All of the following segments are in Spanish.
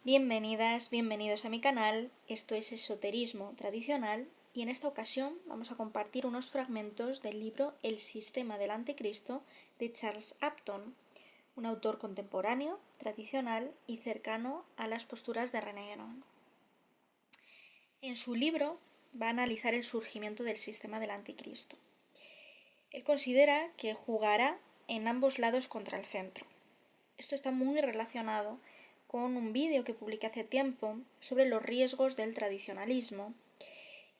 Bienvenidas, bienvenidos a mi canal, esto es Esoterismo Tradicional y en esta ocasión vamos a compartir unos fragmentos del libro El Sistema del Anticristo de Charles Upton, un autor contemporáneo, tradicional y cercano a las posturas de René Guénon. En su libro va a analizar el surgimiento del sistema del Anticristo. Él considera que jugará en ambos lados contra el centro. Esto está muy relacionado con un vídeo que publiqué hace tiempo sobre los riesgos del tradicionalismo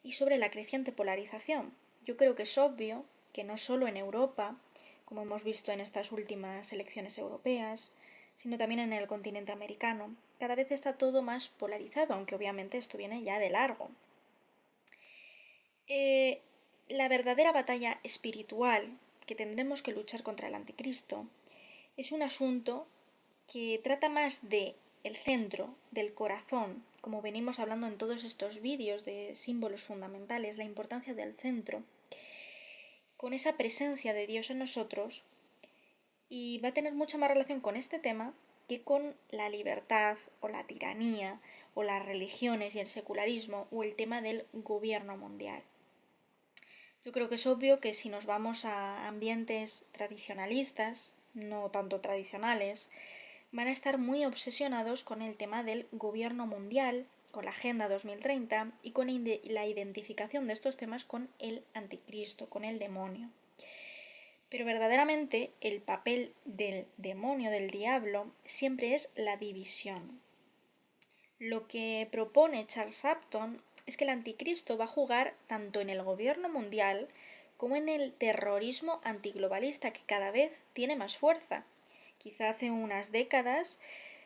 y sobre la creciente polarización. Yo creo que es obvio que no solo en Europa, como hemos visto en estas últimas elecciones europeas, sino también en el continente americano, cada vez está todo más polarizado, aunque obviamente esto viene ya de largo. La verdadera batalla espiritual que tendremos que luchar contra el anticristo es un asunto que trata más de el centro, del corazón, como venimos hablando en todos estos vídeos de símbolos fundamentales, la importancia del centro, con esa presencia de Dios en nosotros, y va a tener mucha más relación con este tema que con la libertad o la tiranía o las religiones y el secularismo o el tema del gobierno mundial. Yo creo que es obvio que si nos vamos a ambientes tradicionalistas, no tanto tradicionales, van a estar muy obsesionados con el tema del gobierno mundial, con la Agenda 2030 y con la identificación de estos temas con el anticristo, con el demonio. Pero verdaderamente el papel del demonio, del diablo, siempre es la división. Lo que propone Charles Upton es que el anticristo va a jugar tanto en el gobierno mundial como en el terrorismo antiglobalista, que cada vez tiene más fuerza. Quizá hace unas décadas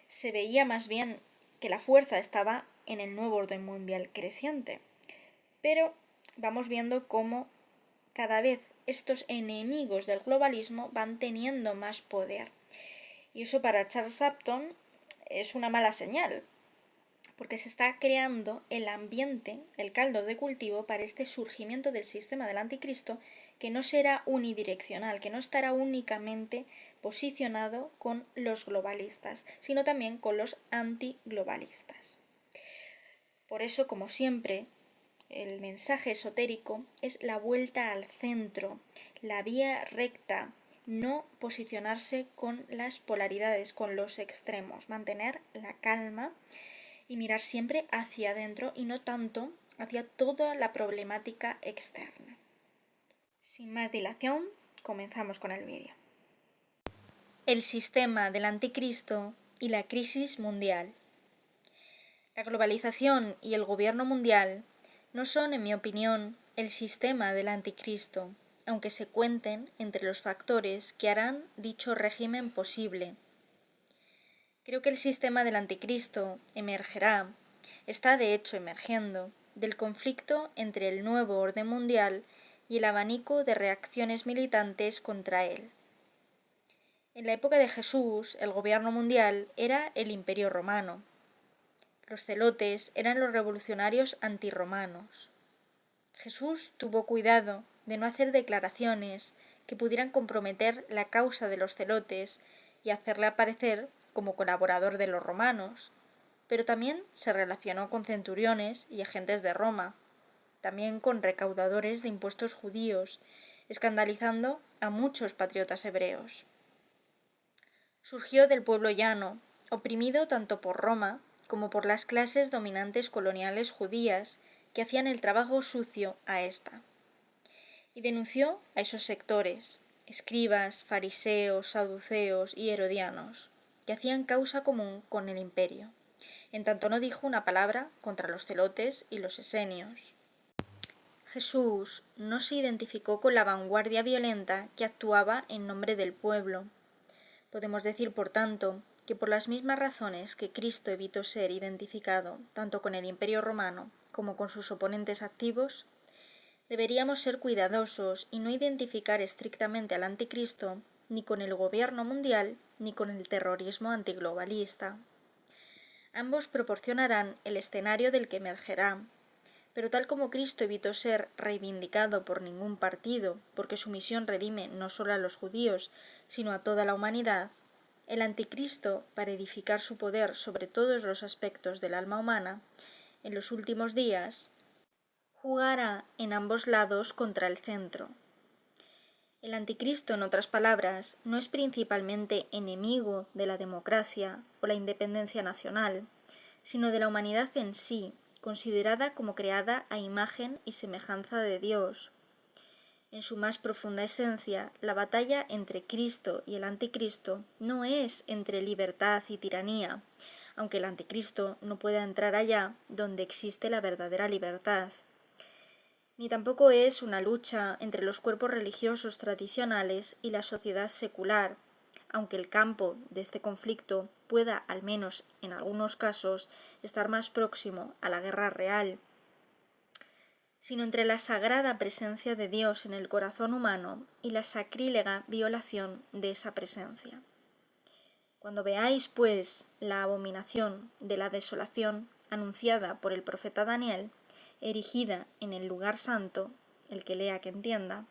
se veía más bien que la fuerza estaba en el nuevo orden mundial creciente. Pero vamos viendo cómo cada vez estos enemigos del globalismo van teniendo más poder. Y eso para Charles Upton es una mala señal, porque se está creando el ambiente, el caldo de cultivo para este surgimiento del sistema del anticristo, que no será unidireccional, que no estará únicamente posicionado con los globalistas, sino también con los antiglobalistas. Por eso, como siempre, el mensaje esotérico es la vuelta al centro, la vía recta, no posicionarse con las polaridades, con los extremos, mantener la calma y mirar siempre hacia adentro y no tanto hacia toda la problemática externa. Sin más dilación, comenzamos con el vídeo. El sistema del anticristo y la crisis mundial. La globalización y el gobierno mundial no son, en mi opinión, el sistema del anticristo, aunque se cuenten entre los factores que harán dicho régimen posible. Creo que el sistema del anticristo emergerá, está de hecho emergiendo, del conflicto entre el nuevo orden mundial y el abanico de reacciones militantes contra él. En la época de Jesús, el gobierno mundial era el Imperio Romano. Los celotes eran los revolucionarios antirromanos. Jesús tuvo cuidado de no hacer declaraciones que pudieran comprometer la causa de los celotes y hacerle aparecer como colaborador de los romanos, pero también se relacionó con centuriones y agentes de Roma, también con recaudadores de impuestos judíos, escandalizando a muchos patriotas hebreos. Surgió del pueblo llano, oprimido tanto por Roma como por las clases dominantes coloniales judías que hacían el trabajo sucio a ésta. Y denunció a esos sectores, escribas, fariseos, saduceos y herodianos, que hacían causa común con el imperio, en tanto no dijo una palabra contra los celotes y los esenios. Jesús no se identificó con la vanguardia violenta que actuaba en nombre del pueblo. Podemos decir, por tanto, que por las mismas razones que Cristo evitó ser identificado tanto con el Imperio Romano como con sus oponentes activos, deberíamos ser cuidadosos y no identificar estrictamente al anticristo ni con el gobierno mundial ni con el terrorismo antiglobalista. Ambos proporcionarán el escenario del que emergerá, pero tal como Cristo evitó ser reivindicado por ningún partido, porque su misión redime no solo a los judíos, sino a toda la humanidad, El anticristo, para edificar su poder sobre todos los aspectos del alma humana, en los últimos días, jugará en ambos lados contra el centro. El anticristo, en otras palabras, no es principalmente enemigo de la democracia o la independencia nacional, sino de la humanidad en sí, considerada como creada a imagen y semejanza de Dios. En su más profunda esencia, la batalla entre Cristo y el anticristo no es entre libertad y tiranía, aunque el anticristo no pueda entrar allá donde existe la verdadera libertad. Ni tampoco es una lucha entre los cuerpos religiosos tradicionales y la sociedad secular, aunque el campo de este conflicto pueda, al menos en algunos casos, estar más próximo a la guerra real, sino entre la sagrada presencia de Dios en el corazón humano y la sacrílega violación de esa presencia. Cuando veáis, pues, la abominación de la desolación anunciada por el profeta Daniel, erigida en el lugar santo, el que lea que entienda,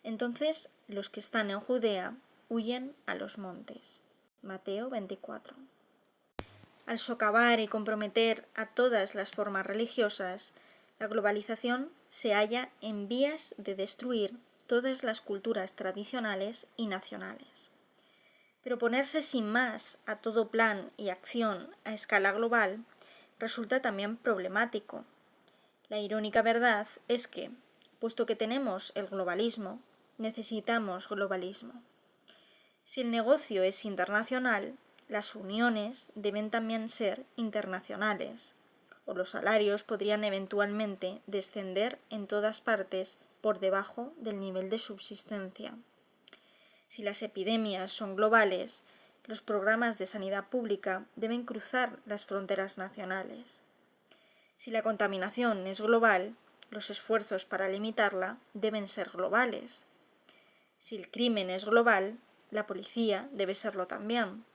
entonces los que están en Judea huyen a los montes. Mateo 24. Al socavar y comprometer a todas las formas religiosas, la globalización se halla en vías de destruir todas las culturas tradicionales y nacionales. Pero ponerse sin más a todo plan y acción a escala global resulta también problemático. La irónica verdad es que, puesto que tenemos el globalismo, necesitamos globalismo. Si el negocio es internacional, las uniones deben también ser internacionales, o los salarios podrían eventualmente descender en todas partes por debajo del nivel de subsistencia. Si las epidemias son globales, los programas de sanidad pública deben cruzar las fronteras nacionales. Si la contaminación es global, los esfuerzos para limitarla deben ser globales. Si el crimen es global, la policía debe serlo también.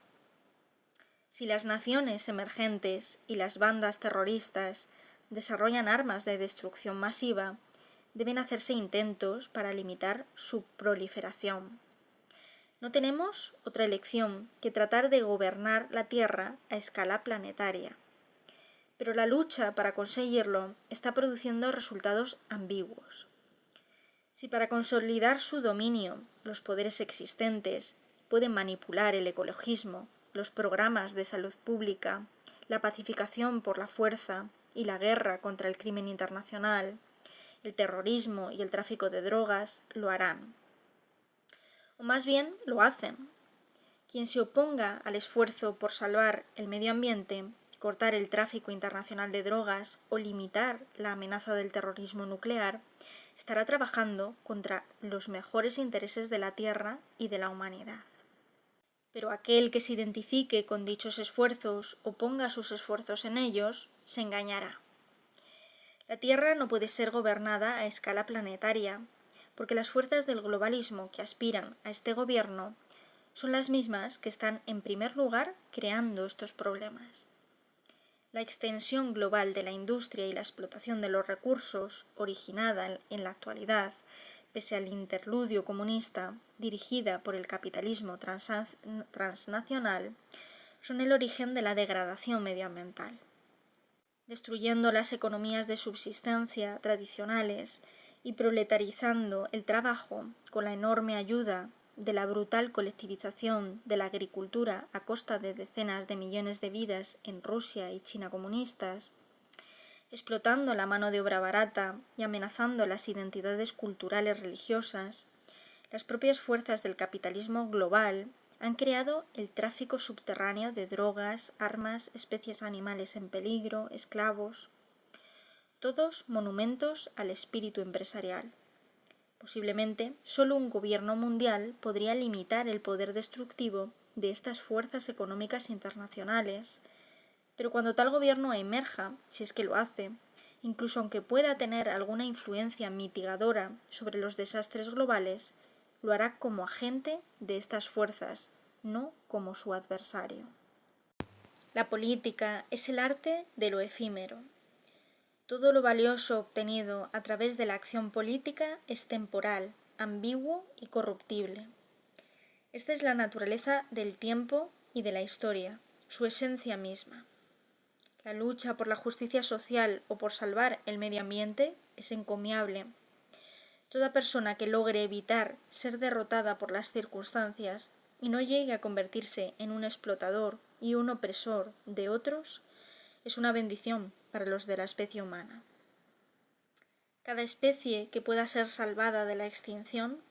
Si las naciones emergentes y las bandas terroristas desarrollan armas de destrucción masiva, deben hacerse intentos para limitar su proliferación. No tenemos otra elección que tratar de gobernar la Tierra a escala planetaria. Pero la lucha para conseguirlo está produciendo resultados ambiguos. Si para consolidar su dominio los poderes existentes pueden manipular el ecologismo, los programas de salud pública, la pacificación por la fuerza y la guerra contra el crimen internacional, el terrorismo y el tráfico de drogas, lo harán. O más bien, lo hacen. Quien se oponga al esfuerzo por salvar el medio ambiente, cortar el tráfico internacional de drogas o limitar la amenaza del terrorismo nuclear, estará trabajando contra los mejores intereses de la Tierra y de la humanidad. Pero aquel que se identifique con dichos esfuerzos o ponga sus esfuerzos en ellos, se engañará. La Tierra no puede ser gobernada a escala planetaria, porque las fuerzas del globalismo que aspiran a este gobierno son las mismas que están en primer lugar creando estos problemas. La extensión global de la industria y la explotación de los recursos, originada en la actualidad, pese al interludio comunista, dirigida por el capitalismo transnacional, son el origen de la degradación medioambiental. Destruyendo las economías de subsistencia tradicionales y proletarizando el trabajo con la enorme ayuda de la brutal colectivización de la agricultura a costa de decenas de millones de vidas en Rusia y China comunistas, explotando la mano de obra barata y amenazando las identidades culturales religiosas, las propias fuerzas del capitalismo global han creado el tráfico subterráneo de drogas, armas, especies animales en peligro, esclavos, todos monumentos al espíritu empresarial. Posiblemente, solo un gobierno mundial podría limitar el poder destructivo de estas fuerzas económicas internacionales, pero cuando tal gobierno emerja, si es que lo hace, incluso aunque pueda tener alguna influencia mitigadora sobre los desastres globales, lo hará como agente de estas fuerzas, no como su adversario. La política es el arte de lo efímero. Todo lo valioso obtenido a través de la acción política es temporal, ambiguo y corruptible. Esta es la naturaleza del tiempo y de la historia, su esencia misma. La lucha por la justicia social o por salvar el medio ambiente es encomiable. Toda persona que logre evitar ser derrotada por las circunstancias y no llegue a convertirse en un explotador y un opresor de otros, es una bendición para los de la especie humana. Cada especie que pueda ser salvada de la extinción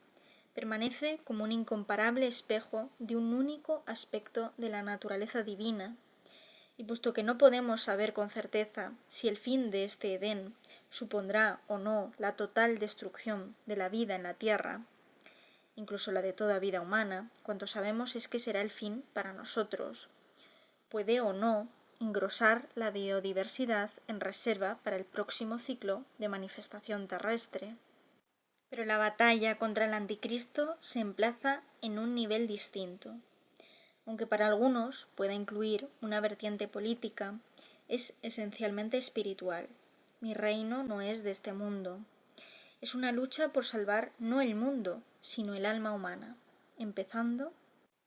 permanece como un incomparable espejo de un único aspecto de la naturaleza divina, y puesto que no podemos saber con certeza si el fin de este Edén supondrá o no la total destrucción de la vida en la tierra, incluso la de toda vida humana, cuanto sabemos es que será el fin para nosotros. Puede o no engrosar la biodiversidad en reserva para el próximo ciclo de manifestación terrestre. Pero la batalla contra el anticristo se emplaza en un nivel distinto. Aunque para algunos pueda incluir una vertiente política, es esencialmente espiritual. Mi reino no es de este mundo. Es una lucha por salvar no el mundo, sino el alma humana, empezando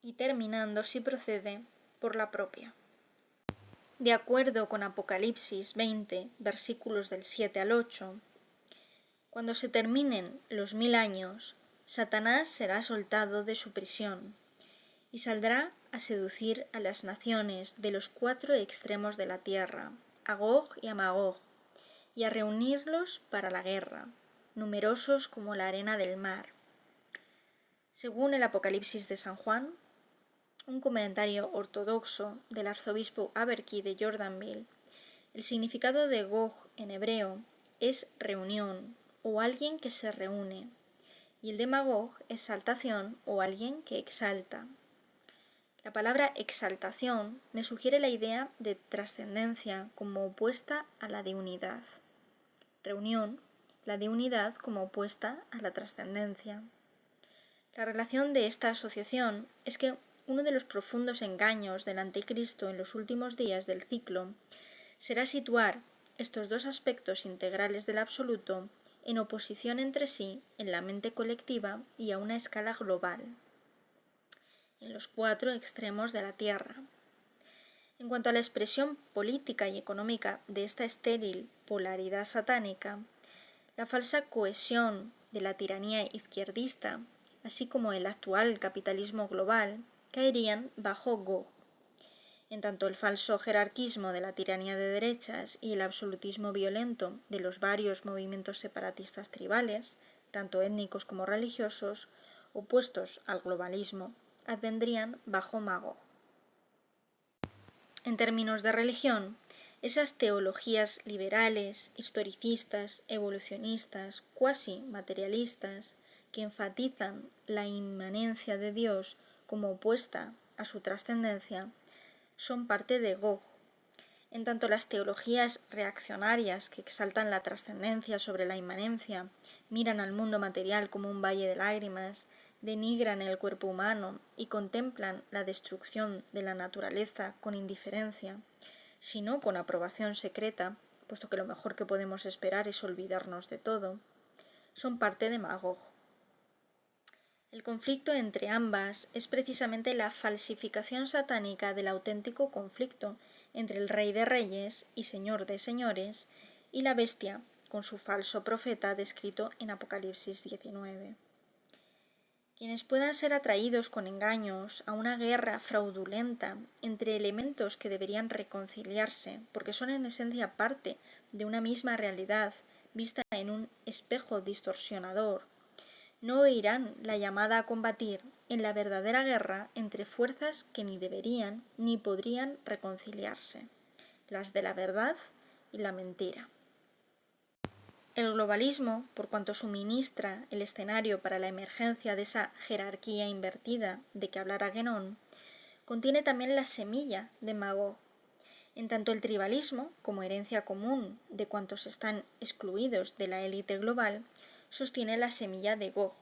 y terminando, si procede, por la propia. De acuerdo con Apocalipsis 20, versículos del 7 al 8, cuando se terminen los 1000 años, Satanás será soltado de su prisión y saldrá a seducir a las naciones de los 4 extremos de la tierra, a Gog y a Magog, y a reunirlos para la guerra, numerosos como la arena del mar. Según el Apocalipsis de San Juan, un comentario ortodoxo del arzobispo Aberki de Jordanville, el significado de Gog en hebreo es reunión o alguien que se reúne, y el de Magog es exaltación o alguien que exalta. La palabra exaltación me sugiere la idea de trascendencia como opuesta a la de unidad. Reunión, la de unidad como opuesta a la trascendencia. La relación de esta asociación es que uno de los profundos engaños del anticristo en los últimos días del ciclo será situar estos dos aspectos integrales del absoluto en oposición entre sí en la mente colectiva y a una escala global, en los 4 extremos de la Tierra. En cuanto a la expresión política y económica de esta estéril polaridad satánica, la falsa cohesión de la tiranía izquierdista, así como el actual capitalismo global, caerían bajo Gog. En tanto el falso jerarquismo de la tiranía de derechas y el absolutismo violento de los varios movimientos separatistas tribales, tanto étnicos como religiosos, opuestos al globalismo, advendrían bajo Magog. En términos de religión, esas teologías liberales, historicistas, evolucionistas, cuasi materialistas, que enfatizan la inmanencia de Dios como opuesta a su trascendencia, son parte de Gog. En tanto las teologías reaccionarias que exaltan la trascendencia sobre la inmanencia, miran al mundo material como un valle de lágrimas, denigran el cuerpo humano y contemplan la destrucción de la naturaleza con indiferencia, sino con aprobación secreta, puesto que lo mejor que podemos esperar es olvidarnos de todo, son parte de Magog. El conflicto entre ambas es precisamente la falsificación satánica del auténtico conflicto entre el Rey de Reyes y Señor de Señores y la bestia con su falso profeta descrito en Apocalipsis 19. Quienes puedan ser atraídos con engaños a una guerra fraudulenta entre elementos que deberían reconciliarse porque son en esencia parte de una misma realidad vista en un espejo distorsionador, no oirán la llamada a combatir en la verdadera guerra entre fuerzas que ni deberían ni podrían reconciliarse, las de la verdad y la mentira. El globalismo, por cuanto suministra el escenario para la emergencia de esa jerarquía invertida de que hablara Guénon, contiene también la semilla de Magog. En tanto el tribalismo, como herencia común de cuantos están excluidos de la élite global, sostiene la semilla de Gog.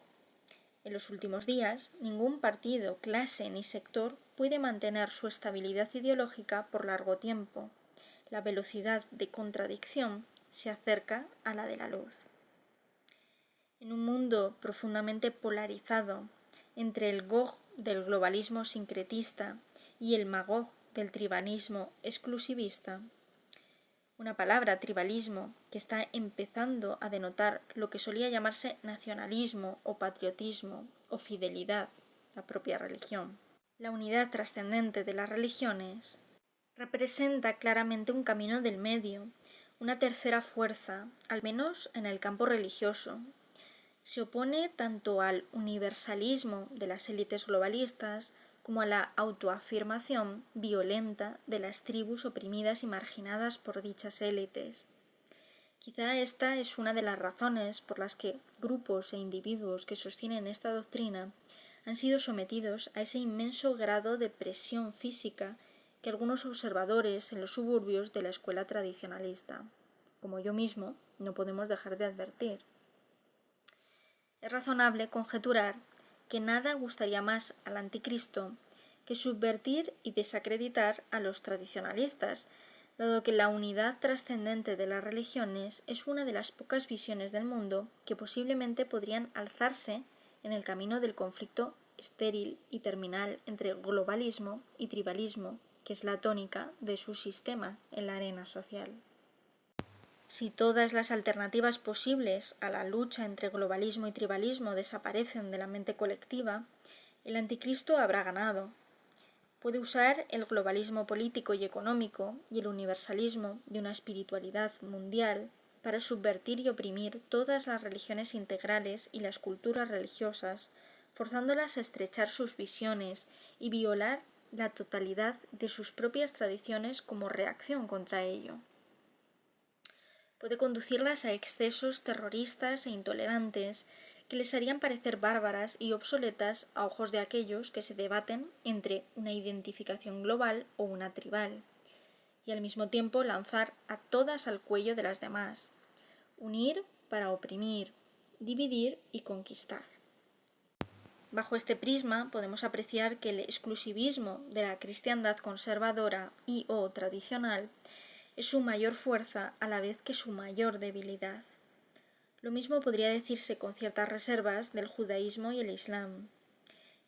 En los últimos días, ningún partido, clase ni sector puede mantener su estabilidad ideológica por largo tiempo. La velocidad de contradicción se acerca a la de la luz. En un mundo profundamente polarizado entre el Gog del globalismo sincretista y el Magog del tribalismo exclusivista. Una palabra, tribalismo, que está empezando a denotar lo que solía llamarse nacionalismo o patriotismo o fidelidad, la propia religión. La unidad trascendente de las religiones representa claramente un camino del medio, una tercera fuerza, al menos en el campo religioso. Se opone tanto al universalismo de las élites globalistas como a la autoafirmación violenta de las tribus oprimidas y marginadas por dichas élites. Quizá esta es una de las razones por las que grupos e individuos que sostienen esta doctrina han sido sometidos a ese inmenso grado de presión física que algunos observadores en los suburbios de la escuela tradicionalista, como yo mismo, no podemos dejar de advertir. Es razonable conjeturar que nada gustaría más al anticristo que subvertir y desacreditar a los tradicionalistas, dado que la unidad trascendente de las religiones es una de las pocas visiones del mundo que posiblemente podrían alzarse en el camino del conflicto estéril y terminal entre globalismo y tribalismo, que es la tónica de su sistema en la arena social. Si todas las alternativas posibles a la lucha entre globalismo y tribalismo desaparecen de la mente colectiva, el anticristo habrá ganado. Puede usar el globalismo político y económico y el universalismo de una espiritualidad mundial para subvertir y oprimir todas las religiones integrales y las culturas religiosas, forzándolas a estrechar sus visiones y violar la totalidad de sus propias tradiciones como reacción contra ello. Puede conducirlas a excesos terroristas e intolerantes que les harían parecer bárbaras y obsoletas a ojos de aquellos que se debaten entre una identificación global o una tribal, y al mismo tiempo lanzar a todas al cuello de las demás, unir para oprimir, dividir y conquistar. Bajo este prisma podemos apreciar que el exclusivismo de la cristiandad conservadora y o tradicional es su mayor fuerza a la vez que su mayor debilidad. Lo mismo podría decirse con ciertas reservas del judaísmo y el islam.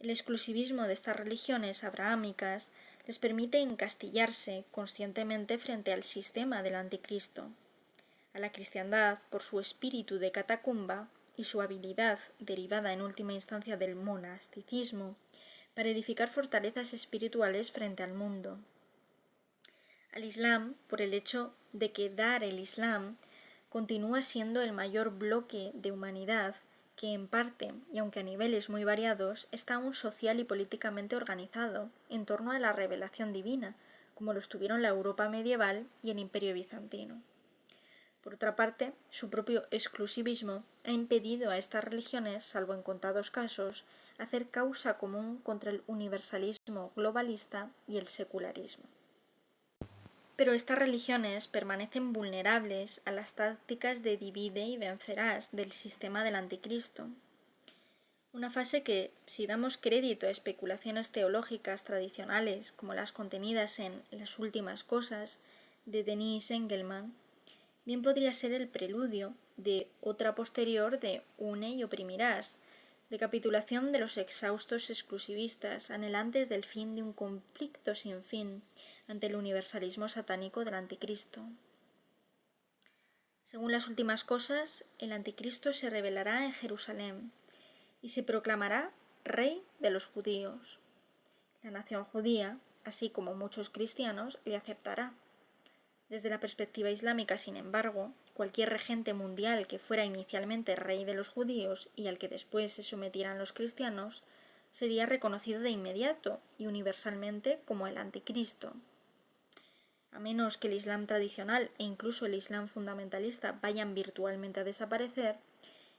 El exclusivismo de estas religiones abrahámicas les permite encastillarse conscientemente frente al sistema del anticristo. A la cristiandad, por su espíritu de catacumba y su habilidad derivada en última instancia del monasticismo, para edificar fortalezas espirituales frente al mundo. Al Islam, por el hecho de que Dar el Islam continúa siendo el mayor bloque de humanidad que en parte, y aunque a niveles muy variados, está aún social y políticamente organizado en torno a la revelación divina, como lo estuvieron la Europa medieval y el Imperio bizantino. Por otra parte, su propio exclusivismo ha impedido a estas religiones, salvo en contados casos, hacer causa común contra el universalismo globalista y el secularismo. Pero estas religiones permanecen vulnerables a las tácticas de divide y vencerás del sistema del anticristo. Una fase que, si damos crédito a especulaciones teológicas tradicionales como las contenidas en Las últimas cosas de Denis Engelmann, bien podría ser el preludio de otra posterior de Une y oprimirás, de capitulación de los exhaustos exclusivistas anhelantes del fin de un conflicto sin fin ante el universalismo satánico del anticristo. Según Las últimas cosas, el anticristo se revelará en Jerusalén y se proclamará rey de los judíos. La nación judía, así como muchos cristianos, le aceptará. Desde la perspectiva islámica, sin embargo, cualquier regente mundial que fuera inicialmente rey de los judíos y al que después se sometieran los cristianos, sería reconocido de inmediato y universalmente como el anticristo. A menos que el Islam tradicional e incluso el Islam fundamentalista vayan virtualmente a desaparecer,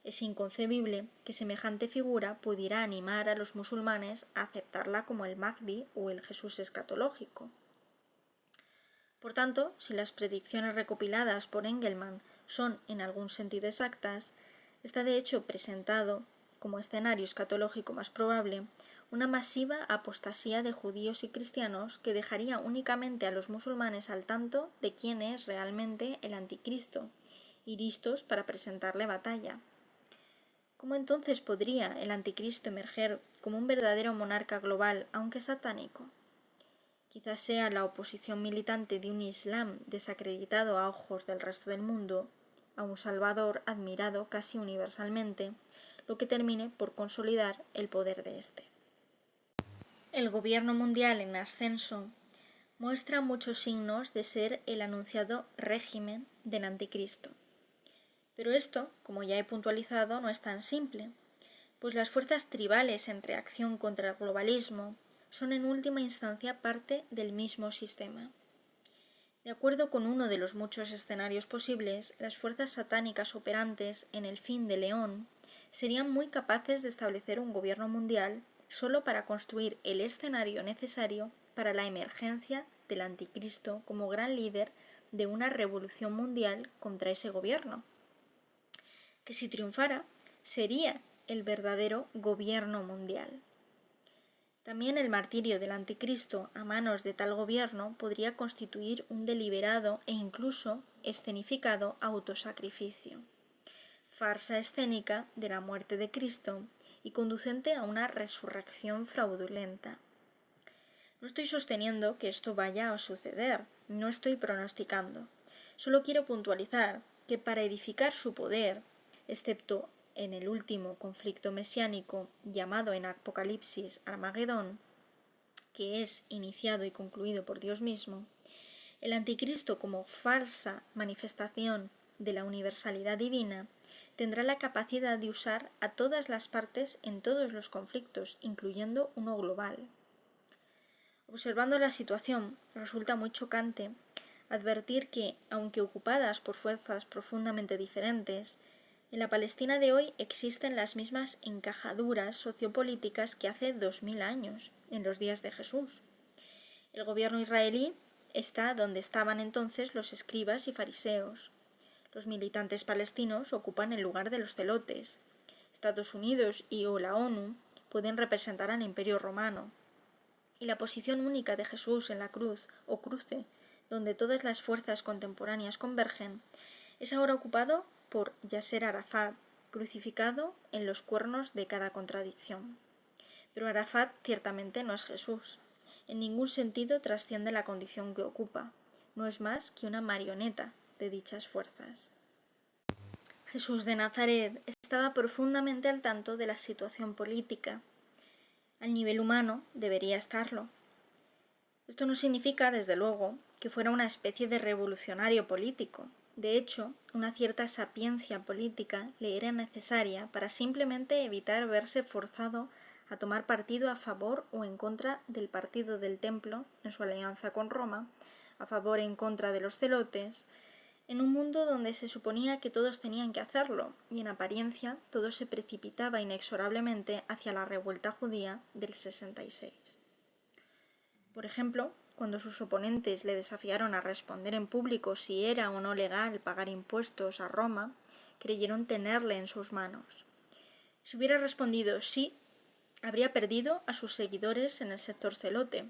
es inconcebible que semejante figura pudiera animar a los musulmanes a aceptarla como el Mahdi o el Jesús escatológico. Por tanto, si las predicciones recopiladas por Engelmann son en algún sentido exactas, está de hecho presentado, como escenario escatológico más probable, una masiva apostasía de judíos y cristianos que dejaría únicamente a los musulmanes al tanto de quién es realmente el anticristo y listos para presentarle batalla. ¿Cómo entonces podría el anticristo emerger como un verdadero monarca global, aunque satánico. Quizás sea la oposición militante de un Islam desacreditado a ojos del resto del mundo, a un Salvador admirado casi universalmente, lo que termine por consolidar el poder de éste. El gobierno mundial en ascenso muestra muchos signos de ser el anunciado régimen del anticristo. Pero esto, como ya he puntualizado, no es tan simple, pues las fuerzas tribales en reacción contra el globalismo son en última instancia parte del mismo sistema. De acuerdo con uno de los muchos escenarios posibles, las fuerzas satánicas operantes en el fin de León serían muy capaces de establecer un gobierno mundial solo para construir el escenario necesario para la emergencia del anticristo como gran líder de una revolución mundial contra ese gobierno, que si triunfara sería el verdadero gobierno mundial. También el martirio del anticristo a manos de tal gobierno podría constituir un deliberado e incluso escenificado autosacrificio, farsa escénica de la muerte de Cristo y conducente a una resurrección fraudulenta. No estoy sosteniendo que esto vaya a suceder, no estoy pronosticando. Solo quiero puntualizar que para edificar su poder, excepto en el último conflicto mesiánico llamado en Apocalipsis Armagedón, que es iniciado y concluido por Dios mismo, el anticristo como falsa manifestación de la universalidad divina tendrá la capacidad de usar a todas las partes en todos los conflictos, incluyendo uno global. Observando la situación, resulta muy chocante advertir que, aunque ocupadas por fuerzas profundamente diferentes, en la Palestina de hoy existen las mismas encajaduras sociopolíticas que hace 2000 años, en los días de Jesús. El gobierno israelí está donde estaban entonces los escribas y fariseos. Los militantes palestinos ocupan el lugar de los celotes. Estados Unidos o la ONU pueden representar al Imperio Romano. Y la posición única de Jesús en la cruz o cruce, donde todas las fuerzas contemporáneas convergen, es ahora ocupado por Yasser Arafat, crucificado en los cuernos de cada contradicción. Pero Arafat ciertamente no es Jesús. En ningún sentido trasciende la condición que ocupa. No es más que una marioneta de dichas fuerzas. Jesús de Nazaret estaba profundamente al tanto de la situación política. Al nivel humano debería estarlo. Esto no significa, desde luego, que fuera una especie de revolucionario político. De hecho, una cierta sapiencia política le era necesaria para simplemente evitar verse forzado a tomar partido a favor o en contra del partido del Templo en su alianza con Roma, a favor o en contra de los celotes, en un mundo donde se suponía que todos tenían que hacerlo, y en apariencia todo se precipitaba inexorablemente hacia la revuelta judía del 66. Por ejemplo, cuando sus oponentes le desafiaron a responder en público si era o no legal pagar impuestos a Roma, creyeron tenerle en sus manos. Si hubiera respondido sí, habría perdido a sus seguidores en el sector celote,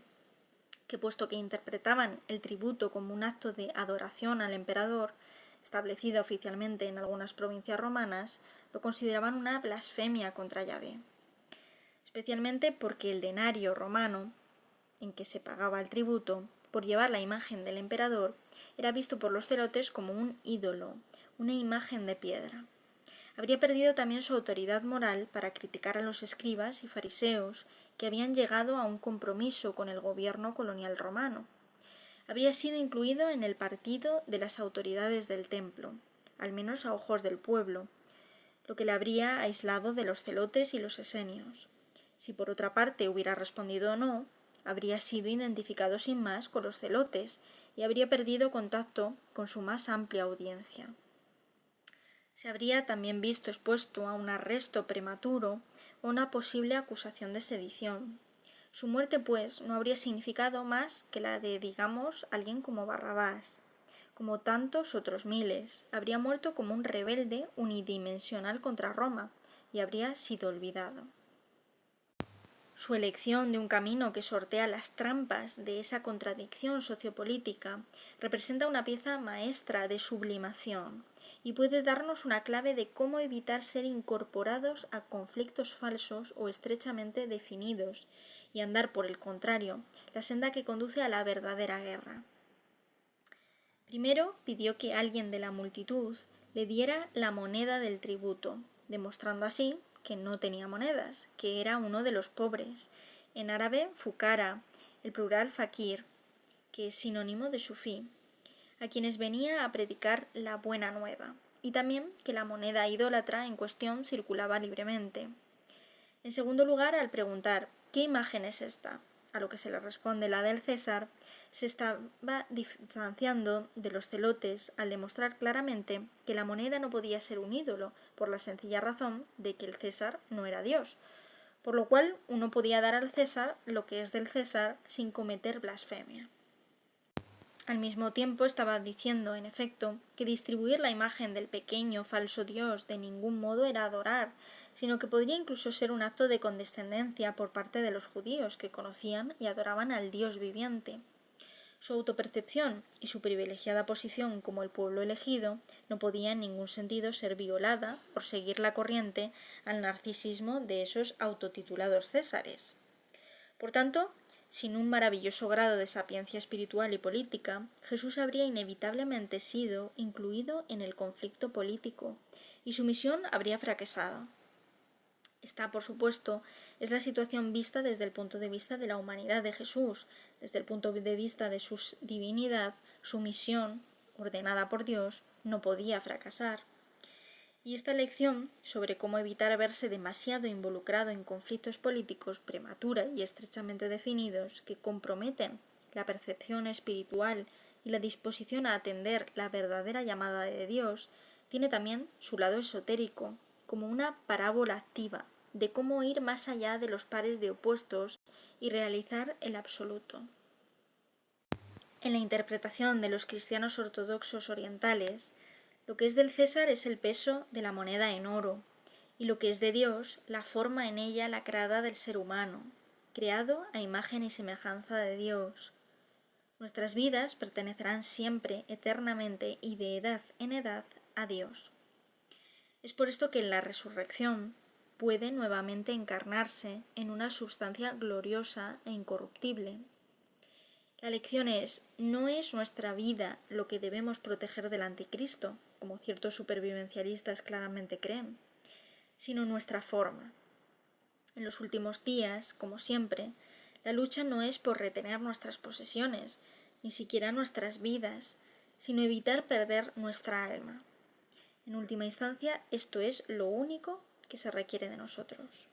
que puesto que interpretaban el tributo como un acto de adoración al emperador, establecida oficialmente en algunas provincias romanas, lo consideraban una blasfemia contra Yahvé. Especialmente porque el denario romano, en que se pagaba el tributo, por llevar la imagen del emperador, era visto por los celotes como un ídolo, una imagen de piedra. Habría perdido también su autoridad moral para criticar a los escribas y fariseos que habían llegado a un compromiso con el gobierno colonial romano. Habría sido incluido en el partido de las autoridades del templo, al menos a ojos del pueblo, lo que le habría aislado de los celotes y los esenios. Si por otra parte hubiera respondido no, habría sido identificado sin más con los celotes y habría perdido contacto con su más amplia audiencia. Se habría también visto expuesto a un arresto prematuro o una posible acusación de sedición. Su muerte, pues, no habría significado más que la de, digamos, alguien como Barrabás. Como tantos otros miles, habría muerto como un rebelde unidimensional contra Roma y habría sido olvidado. Su elección de un camino que sortea las trampas de esa contradicción sociopolítica representa una pieza maestra de sublimación y puede darnos una clave de cómo evitar ser incorporados a conflictos falsos o estrechamente definidos y andar, por el contrario, la senda que conduce a la verdadera guerra. Primero pidió que alguien de la multitud le diera la moneda del tributo, demostrando así que no tenía monedas, que era uno de los pobres, en árabe fukara, el plural fakir, que es sinónimo de sufí, a quienes venía a predicar la buena nueva, y también que la moneda idólatra en cuestión circulaba libremente. En segundo lugar, al preguntar ¿qué imagen es esta?, a lo que se le responde la del César, se estaba distanciando de los celotes al demostrar claramente que la moneda no podía ser un ídolo, por la sencilla razón de que el César no era Dios, por lo cual uno podía dar al César lo que es del César sin cometer blasfemia. Al mismo tiempo estaba diciendo, en efecto, que distribuir la imagen del pequeño falso Dios de ningún modo era adorar, sino que podría incluso ser un acto de condescendencia por parte de los judíos que conocían y adoraban al Dios viviente. Su autopercepción y su privilegiada posición como el pueblo elegido no podía en ningún sentido ser violada por seguir la corriente al narcisismo de esos autotitulados césares. Por tanto, sin un maravilloso grado de sapiencia espiritual y política, Jesús habría inevitablemente sido incluido en el conflicto político, y su misión habría fracasado. Esta, por supuesto, es la situación vista desde el punto de vista de la humanidad de Jesús, desde el punto de vista de su divinidad, su misión, ordenada por Dios, no podía fracasar. Y esta lección sobre cómo evitar verse demasiado involucrado en conflictos políticos prematura y estrechamente definidos que comprometen la percepción espiritual y la disposición a atender la verdadera llamada de Dios, tiene también su lado esotérico, como una parábola activa de cómo ir más allá de los pares de opuestos y realizar el absoluto. En la interpretación de los cristianos ortodoxos orientales, lo que es del César es el peso de la moneda en oro, y lo que es de Dios, la forma en ella lacrada del ser humano, creado a imagen y semejanza de Dios. Nuestras vidas pertenecerán siempre, eternamente y de edad en edad a Dios. Es por esto que en la resurrección puede nuevamente encarnarse en una sustancia gloriosa e incorruptible. La lección es, no es nuestra vida lo que debemos proteger del anticristo, como ciertos supervivencialistas claramente creen, sino nuestra forma. En los últimos días, como siempre, la lucha no es por retener nuestras posesiones, ni siquiera nuestras vidas, sino evitar perder nuestra alma. En última instancia, esto es lo único que se requiere de nosotros.